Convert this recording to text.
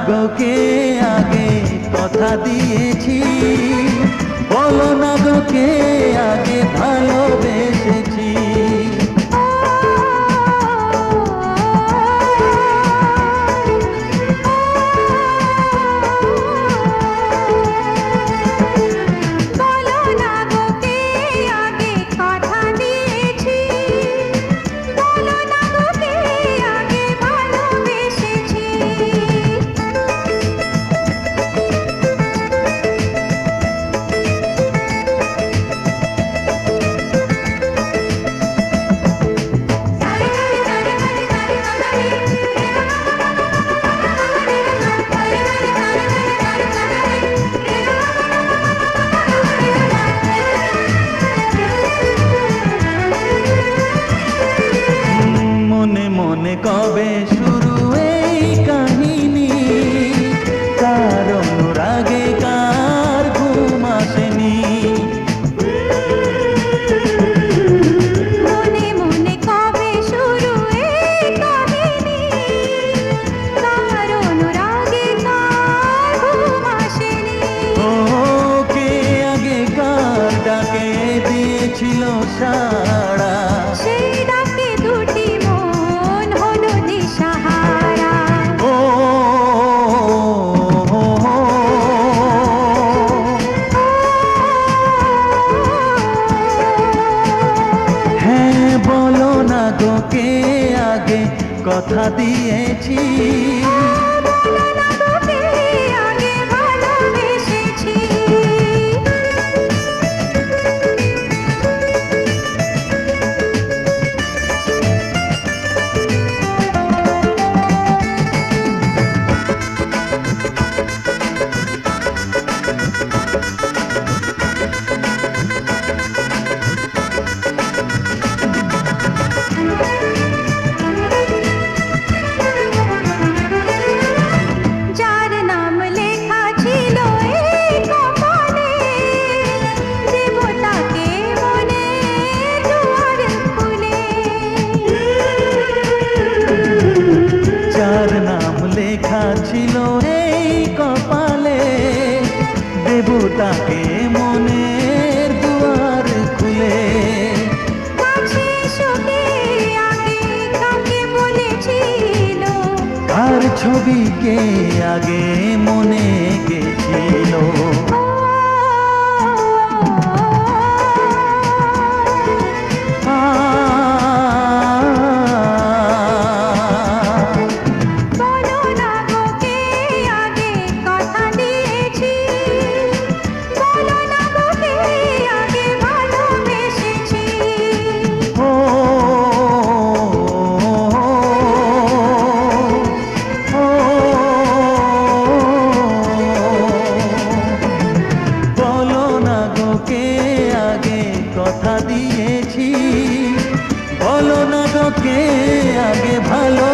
গো কে আগে কথা দিয়েছি, বলো না গো কে আগে ভালোবেসেছি। মনে কবে শুরু এই কাহিনী, কার অনুরাগে কার ঘুম আসেনি। মনে মনে কবে শুরু এই কাহিনী, কার অনুরাগে কার ঘুম আসেনি। ও কে আগে কার ডাকে দিয়েছিল সাড়া, সেই ডাকে দুটি মন হলো দিশাহারা। ও হ্যাঁ বলো না গো কে আগে কথা দিয়েছি, বলো না গো কে আগে ভালোবেসেছি। যার নাম লেখা ছিল এই কপালে, দেব তাকে মনে দুয়ার খুলে। যার নাম লেখা ছিল এই কপালে, দেব তাকে মনের দুয়ার খুলে। কাছে এসো কে আগে কাকে বলেছিল, কার ছবি কে আগে মনে গেছিল। বলো না গো কে আগে কথা দিয়েছি, বলো না গো কে আগে ভালোবেসেছি। ও বলো না গো কে আগে কথা দিয়েছি, বলো না গো কে আগে ভালো